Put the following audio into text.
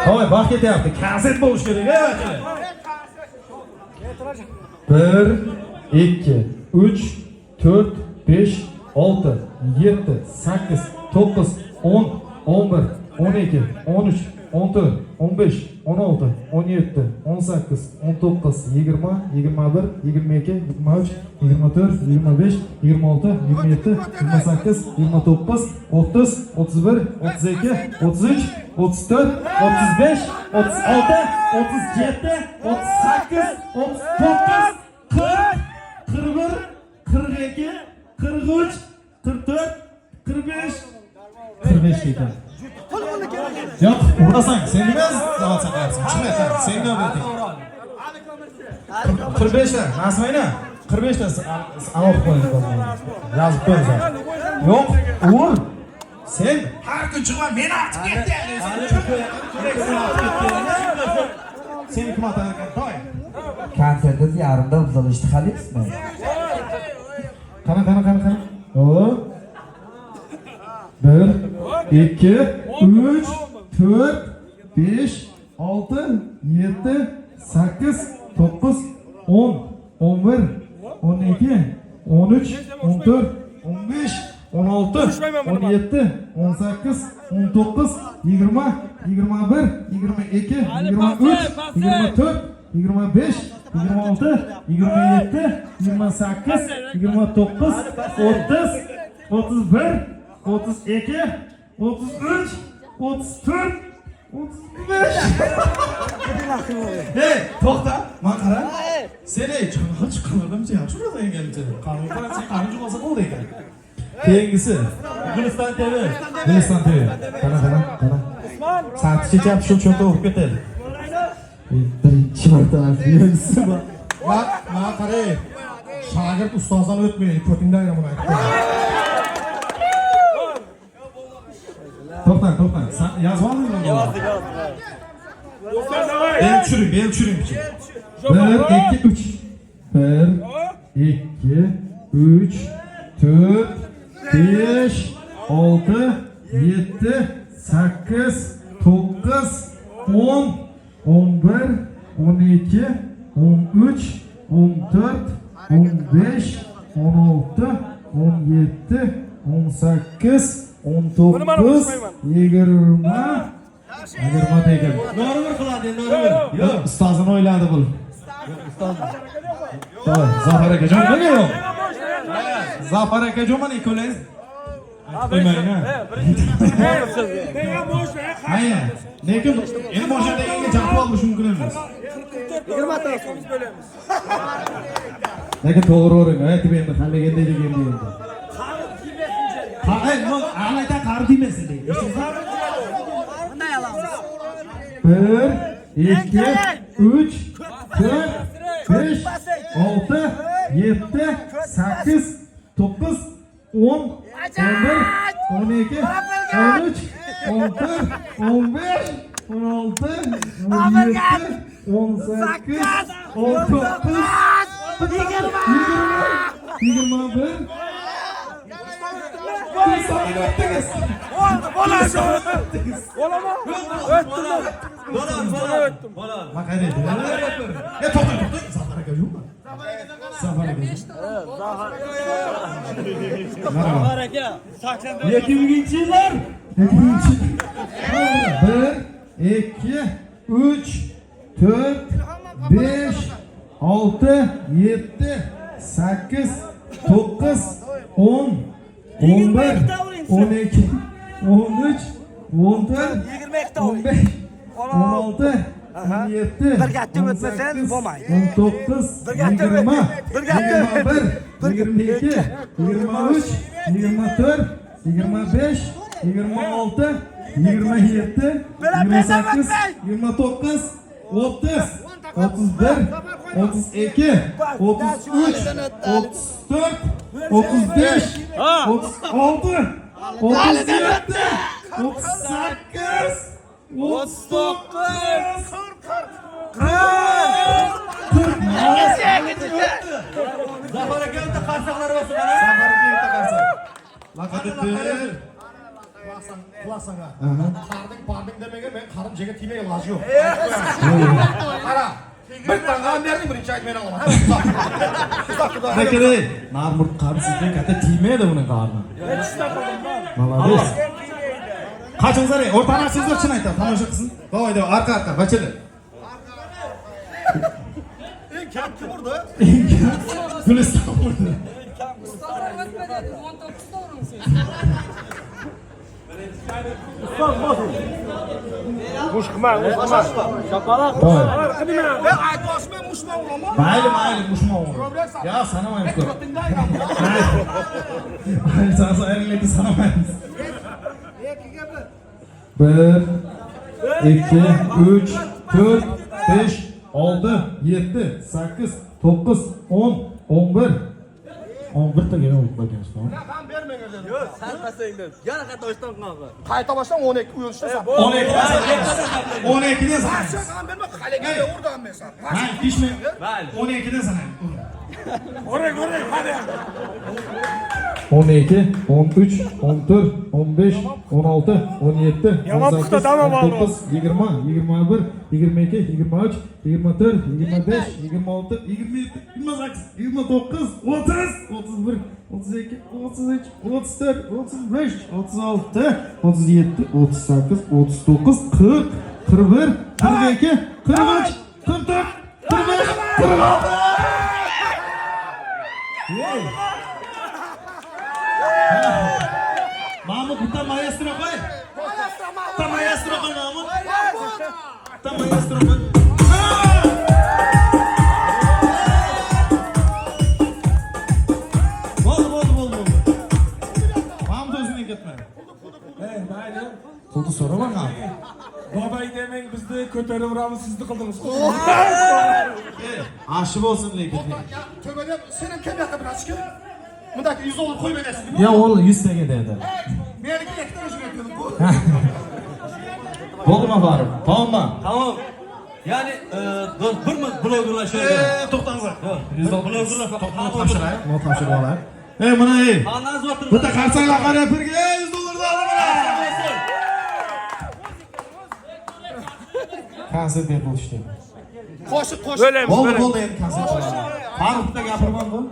Hoy, vaqt ketyapti. Konsert bo'lish kerak, aytinglar. 1 2 3 4 5 6 7 8 9 10 11 12 13 14 15 16 17 18 19 20 21 22 23 24 25 26 27 28 29 30 31 32 33 34 35 36 37 38 39 40 41 42 43 44 45 45 ekan. Yo'q, urasan. Sen nima zavod saqlayapsan? Chiqmaysan. Sen nima bo'lding? 45 ta, nasmayna. 45 ta aloq qo'ying. Yozib qo'ying. Yo'q, ur. Sen har kun chiqma, meni ortib ketdi. Sen kim atakan? To'y. Konsertda yarimda uzilishdi xalismi? Qana. O. 1 2 3 4 5 6 7 8 9 10 11 12 13 14 15 16 17 18 19 20 21 22 23 24 25 26 27 28 29 30 31 32 33 34 35 Hey, to'xta, men qara. Sen chiqaverdim-chi, yaxshi bo'lsa ekancha. Qanun qarasa qancha bo'lsa bo'ldi ekan. Keyingisi Guliston TV. Qana. Satishga shu cho'nta urib ketadi. Birinchi marta aytyapsiz. Ma qaray. Shogird ustozdan o'tmaydi, ko'tingda ayramani aytdim. To'xtang. Sen yozib oldingmi? Yozdik. Bel tushiring. 1 2 3. 1 2 3 4 5 6 7 8 9 10 11 12 13 14 15 16 17 18 19 20 tekin. Norimir qiladi, norimir. Yo'q, ustozini o'yladi bu. To'y, Zafar akajon nima yo'q? Zafar akajon ikkolangiz qo'ymang ha. Hayya, lekin endi boshidagi javob olish mumkin emas. 20 ta so'z bo'lamiz. Lekin to'g'ri o'ring, aytib endi qanday degan endi. Qani, alayda qarib demaysiz deydi. Bunday olamiz. 1 2 3 4 5 6 7 8 9 10 11 12 13 14 15 16 17 18 19 21 yillar 1 2 3 4 5 6 7 8 9 10 11 12 13 14 15 16 17 18 19 20 21 22 23 24 25 26 27 28 29 30 31 32 33 34 35 36 37 38 39 Zafar aka qarsaqlar bo'lsin. Zafar aka qarsaq. Laqadet Quloq solga. Aha. Parding demaga men qarim jega tiymaga iloji yo'q. Qara. Bir tangam berding, birinchi ayt men olaman. Lekin Narmur qarimsizga katta tiymaydi uning qarni. Молодец. Qachon o'rtalar sizlar chin aytadi, tomosha qilsin. Davay, arqa, bachili. Eng kam kim urdi? Guliston urdi. Mushkma. Şapalak. Ben aytmasam mushma olaman. Mayli, mushma ur. Ya sanamaymiz ko'p. Mayli, lekin sanamaymiz. 1 2 3 4 5 6 7 8 9 10 11 11 ta gene oldu bakın işte. Ben vermeyin dedim. Yok, sen pasayın. Yana kadar baştan kaldı. Qayta başdan 12 uyuluşta sen. 12'de sen. Sen verme kaleye oradan mesela. Ha, hiç mi? 12'de sen. Oraya hadi. 12, 13, 14, 15, 16, 17, Yaman 18, puxta, tamam, 19, 20, 21, 22, 23, 24, 25, 26, 27, 28, 29, 30, 31, 32, 33, 34, 35, 36, 37, 38, 39, 40, 41, 42, 43, 44, 45, 46. Mahmut bitta maestro qo'y. Bitta maestro qo'y Mahmut. Bitta maestro qo'y. Bo'ldi. Mahmut o'zingga ketma. Mayli. Pulni so'rama ham. Babay demang bizni ko'tarib uramiz, sizni qildingiz. Ashi bo'lsin lekin. Tövbede senin kim yakın biraz ki? Bundaki 100 olur koy veresin. Ya oğlum 100 tane dedi. Benimki yakın hoşuma yapıyordum bu. Bo'ldi mu Faruk? Tamam. Tamam. Yani bir mi bloggerlar şöyle? To'xtanglar. Bloggerlar faqat Topshiraylik. Nima topshirib olay? Mana Ananız oturun. bitta qarsanglar qarab birga $100 olaman. Konsert bepul ishlaydi. Koşuk. Bo'ldi endi konsert. Farukda gapirmam bu.